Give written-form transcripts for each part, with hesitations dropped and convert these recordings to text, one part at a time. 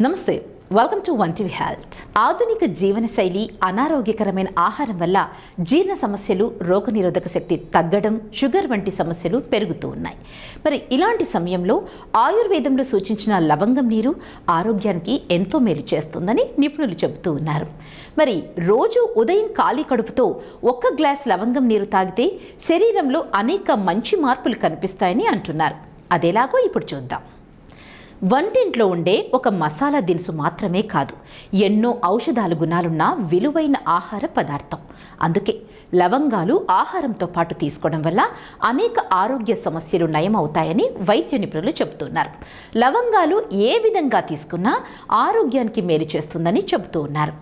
నమస్తే, welcome to one TV health. ఆధునిక జీవనశైలి, అనారోగ్యకరమైన ఆహారం వల్ల జీర్ణ సమస్యలు, రోగనిరోధక శక్తి తగ్గడం, షుగర్ వంటి సమస్యలు పెరుగుతూ ఉన్నాయి. మరి ఇలాంటి సమయంలో ఆయుర్వేదంలో సూచించిన లవంగం నీరు ఆరోగ్యానికి ఎంతో మేలు చేస్తుందని నిపుణులు చెబుతూ ఉన్నారు. మరి రోజు ఉదయం ఖాళీ కడుపుతో 1 గ్లాస్ లవంగం నీరు తాగితే శరీరంలో అనేక మంచి మార్పులు కనిపిస్తాయని అంటున్నారు. అదేలాగో ఇప్పుడు చూద్దాం. వంటింట్లో ఉండే ఒక మసాలా దినుసు మాత్రమే కాదు, ఎన్నో ఔషధాల గుణాలున్న విలువైన ఆహార పదార్థం. అందుకే లవంగాలు ఆహారంతో పాటు తీసుకోవడం వల్ల అనేక ఆరోగ్య సమస్యలు నయమవుతాయని వైద్య నిపుణులు చెబుతున్నారు. లవంగాలు ఏ విధంగా తీసుకున్నా ఆరోగ్యానికి మేలు చేస్తుందని చెబుతూ ఉన్నారు.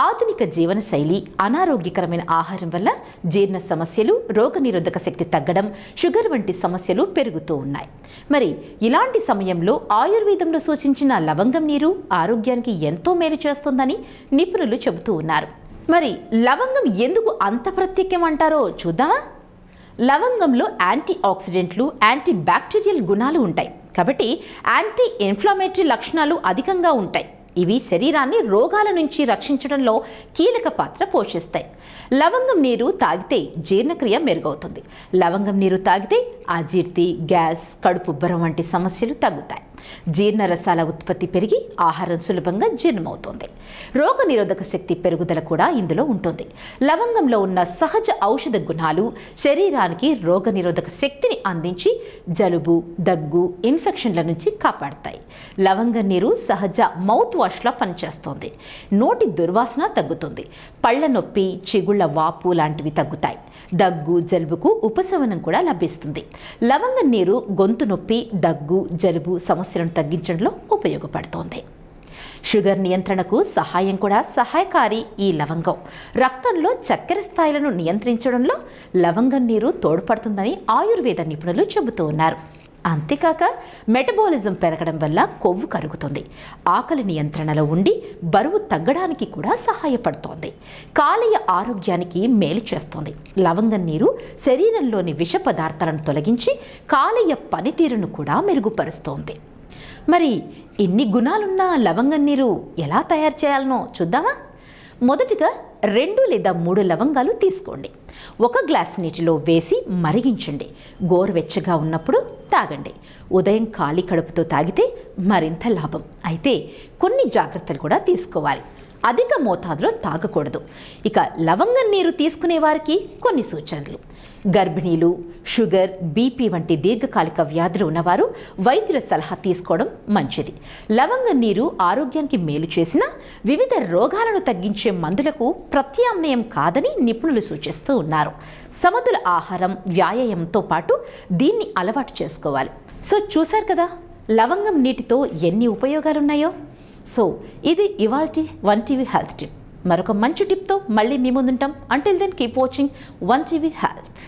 ఆధునిక జీవనశైలి, అనారోగ్యకరమైన ఆహారం వల్ల జీర్ణ సమస్యలు, రోగనిరోధక శక్తి తగ్గడం, షుగర్ వంటి సమస్యలు పెరుగుతూ ఉన్నాయి. మరి ఇలాంటి సమయంలో ఆయుర్వేదంలో సూచించిన లవంగం నీరు ఆరోగ్యానికి ఎంతో మేలు చేస్తుందని నిపుణులు చెబుతూ ఉన్నారు. మరి లవంగం ఎందుకు అంత ప్రత్యేకం అంటారో చూద్దామా? లవంగంలో యాంటీ ఆక్సిడెంట్లు, యాంటీ బ్యాక్టీరియల్ గుణాలు ఉంటాయి. కాబట్టి యాంటీ ఇన్ఫ్లమేటరీ లక్షణాలు అధికంగా ఉంటాయి. ఇవి శరీరాన్ని రోగాల నుంచి రక్షించడంలో కీలక పాత్ర పోషిస్తాయి. లవంగం నీరు తాగితే జీర్ణక్రియ మెరుగవుతుంది. లవంగం నీరు తాగితే అజీర్తి, గ్యాస్, కడుపు ఉబ్బరం వంటి సమస్యలు తగ్గుతాయి. జీర్ణరసాల ఉత్పత్తి పెరిగి ఆహారం సులభంగా జీర్ణమవుతుంది. రోగనిరోధక శక్తి పెరుగుదల కూడా ఇందులో ఉంటుంది. లవంగంలో ఉన్న సహజ ఔషధ గుణాలు శరీరానికి రోగనిరోధక శక్తిని అందించి జలుబు, దగ్గు, ఇన్ఫెక్షన్ల నుంచి కాపాడతాయి. లవంగం నీరు సహజ మౌత్ వాష్లా పనిచేస్తుంది. నోటి దుర్వాసన తగ్గుతుంది. పళ్ళ నొప్పి, చిగుళ్ల వాపు లాంటివి తగ్గుతాయి. దగ్గు, జలుబుకు ఉపశమనం కూడా లభిస్తుంది. లవంగం నీరు గొంతు నొప్పి, దగ్గు, జలుబు సమస్యలను తగ్గించడంలో ఉపయోగపడుతోంది. షుగర్ నియంత్రణకు సహాయకారి ఈ లవంగం. రక్తంలో చక్కెర స్థాయిలను నియంత్రించడంలో లవంగం నీరు తోడ్పడుతుందని ఆయుర్వేద నిపుణులు చెబుతూ ఉన్నారు. అంతేకాక మెటబాలిజం పెరగడం వల్ల కొవ్వు కరుగుతుంది. ఆకలి నియంత్రణలో ఉండి బరువు తగ్గడానికి కూడా సహాయపడుతోంది. కాలేయ ఆరోగ్యానికి మేలు చేస్తుంది. లవంగం నీరు శరీరంలోని విష పదార్థాలను తొలగించి కాలేయ పనితీరును కూడా మెరుగుపరుస్తోంది. మరి ఇన్ని గుణాలున్న లవంగం నీరు ఎలా తయారు చేయాలనో చూద్దామా? మొదటిగా 2 లేదా 3 లవంగాలు తీసుకోండి. 1 గ్లాస్ నీటిలో వేసి మరిగించండి. గోరువెచ్చగా ఉన్నప్పుడు తాగండి. ఉదయం ఖాళీ కడుపుతో తాగితే మరింత లాభం. అయితే కొన్ని జాగ్రత్తలు కూడా తీసుకోవాలి. అధిక మోతాదులో తాగకూడదు. ఇక లవంగం నీరు తీసుకునే వారికి కొన్ని సూచనలు. గర్భిణీలు, షుగర్, బీపీ వంటి దీర్ఘకాలిక వ్యాధులు ఉన్నవారు వైద్యుల సలహా తీసుకోవడం మంచిది. లవంగం నీరు ఆరోగ్యానికి మేలు చేసిన వివిధ రోగాలను తగ్గించే మందులకు ప్రత్యామ్నాయం కాదని నిపుణులు సూచిస్తూ ఉన్నారు. సమతుల ఆహారం, వ్యాయామంతో పాటు దీన్ని అలవాటు చేసుకోవాలి. సో చూశారు కదా లవంగం నీటితో ఎన్ని ఉపయోగాలున్నాయో. సో ఇది ఇవాల్టి వన్ టీవీ హెల్త్ టిప్. మరొక మంచి టిప్తో మళ్ళీ మీ ముందుంటాం. Until then keep watching one TV health.